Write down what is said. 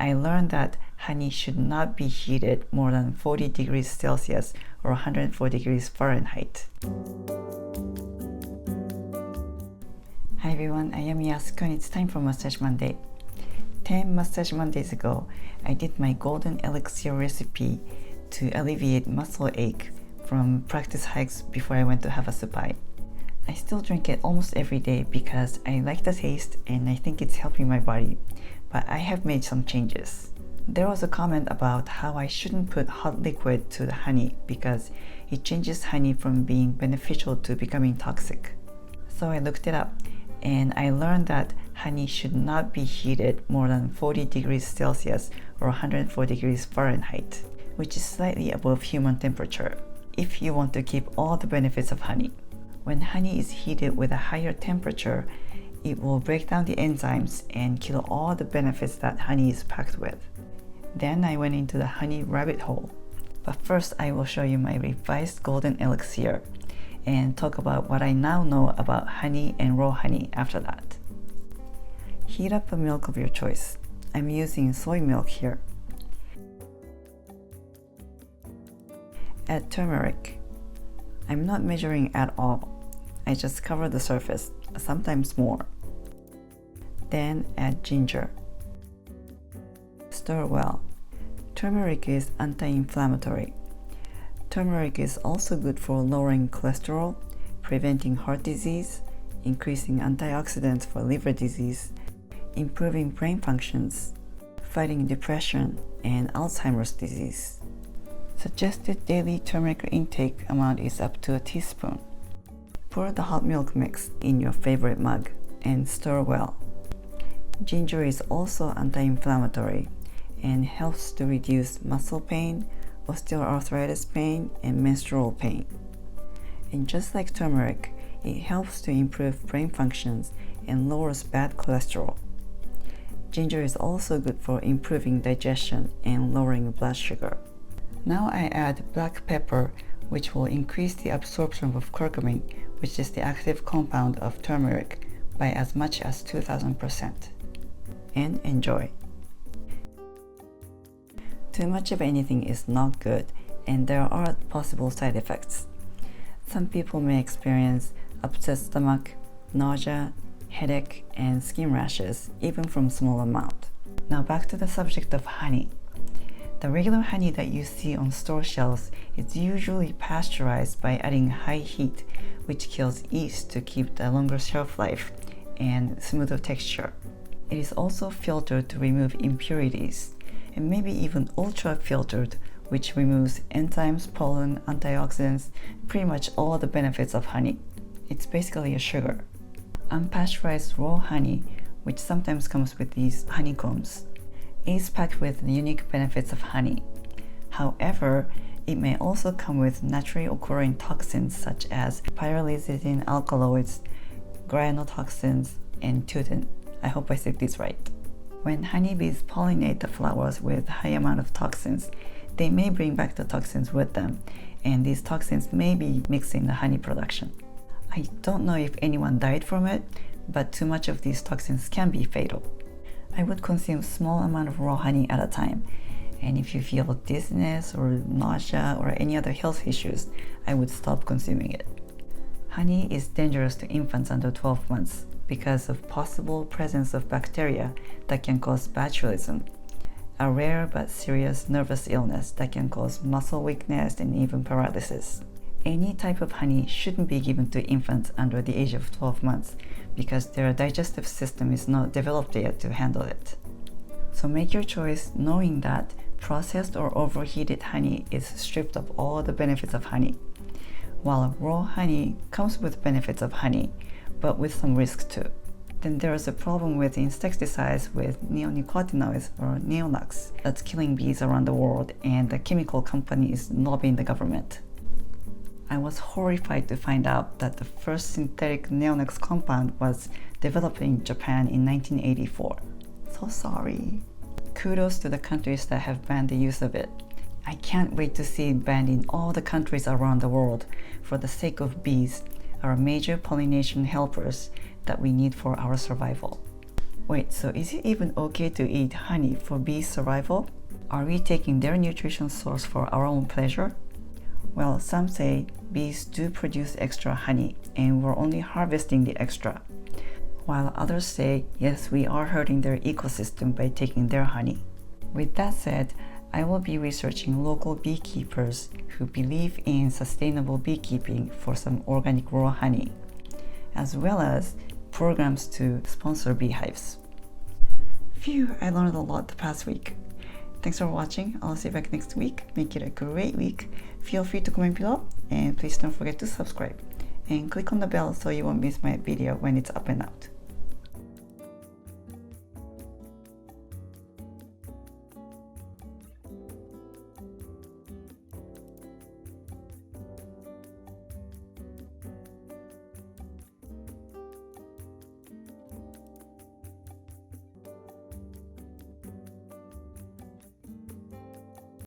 I learned that honey should not be heated more than 40 degrees Celsius or 104 degrees Fahrenheit. Hi everyone, I am Yasuko and it's time for Massage Monday. 10 Massage Mondays ago, I did my Golden Elixir recipe to alleviate muscle ache from practice hikes before I went to Havasupai. I still drink it almost every day because I like the taste and I think it's helping my body, but I have made some changes. There was a comment about how I shouldn't put hot liquid to the honey because it changes honey from being beneficial to becoming toxic. So I looked it up and I learned that honey should not be heated more than 40 degrees Celsius or 104 degrees Fahrenheit, which is slightly above human temperature, if you want to keep all the benefits of honey. When honey is heated with a higher temperature, it will break down the enzymes and kill all the benefits that honey is packed with. Then I went into the honey rabbit hole. But first I will show you my revised Golden Elixir and talk about what I now know about honey and raw honey after that. Heat up a milk of your choice. I'm using soy milk here. Add turmeric. I'm not measuring at all. I just cover the surface, sometimes more. Then add ginger. Stir well. Turmeric is anti-inflammatory. Turmeric is also good for lowering cholesterol, preventing heart disease, increasing antioxidants for liver disease, improving brain functions, fighting depression and Alzheimer's disease. Suggested daily turmeric intake amount is up to a teaspoon. Pour the hot milk mix in your favorite mug and stir well. Ginger is also anti-inflammatory and helps to reduce muscle pain, osteoarthritis pain, and menstrual pain. And just like turmeric, it helps to improve brain functions and lowers bad cholesterol. Ginger is also good for improving digestion and lowering blood sugar. Now I add black pepper, which will increase the absorption of curcumin, which is the active compound of turmeric, by as much as 2000%. And enjoy. Too much of anything is not good, and there are possible side effects. Some people may experience upset stomach, nausea, headache, and skin rashes, even from small amount. Now back to the subject of honey. The regular honey that you see on store shelves is usually pasteurized by adding high heat, which kills yeast to keep a longer shelf life and smoother texture. It is also filtered to remove impurities, and maybe even ultra-filtered, which removes enzymes, pollen, antioxidants, pretty much all the benefits of honey. It's basically a sugar. Unpasteurized raw honey, which sometimes comes with these honeycombs, is packed with the unique benefits of honey. However, it may also come with naturally occurring toxins such as pyrrolizidine alkaloids, granulotoxins, and tutin. I hope I said this right. When honeybees pollinate the flowers with high amount of toxins, they may bring back the toxins with them, and these toxins may be mixed in the honey production. I don't know if anyone died from it, but too much of these toxins can be fatal. I would consume small amount of raw honey at a time, and if you feel dizziness or nausea or any other health issues, I would stop consuming it. Honey is dangerous to infants under 12 months because of possible presence of bacteria that can cause botulism, a rare but serious nervous illness that can cause muscle weakness and even paralysis. Any type of honey shouldn't be given to infants under the age of 12 months because their digestive system is not developed yet to handle it. So make your choice knowing that processed or overheated honey is stripped of all the benefits of honey, while raw honey comes with benefits of honey, but with some risks too. Then there is a problem with insecticides with neonicotinoids or neonacs that's killing bees around the world, and the chemical company is lobbying the government. I was horrified to find out that the first synthetic neonacs compound was developed in Japan in 1984. So sorry. Kudos to the countries that have banned the use of it. I can't wait to see it banned in all the countries around the world for the sake of bees, our major pollination helpers that we need for our survival. Wait, so is it even okay to eat honey for bee survival? Are we taking their nutrition source for our own pleasure? Well, some say bees do produce extra honey and we're only harvesting the extra, while others say yes, we are hurting their ecosystem by taking their honey. With that said, I will be researching local beekeepers who believe in sustainable beekeeping for some organic raw honey, as well as programs to sponsor beehives. Phew, I learned a lot the past week. Thanks for watching. I'll see you back next week. Make it a great week. Feel free to comment below and please don't forget to subscribe and click on the bell so you won't miss my video when it's up and out.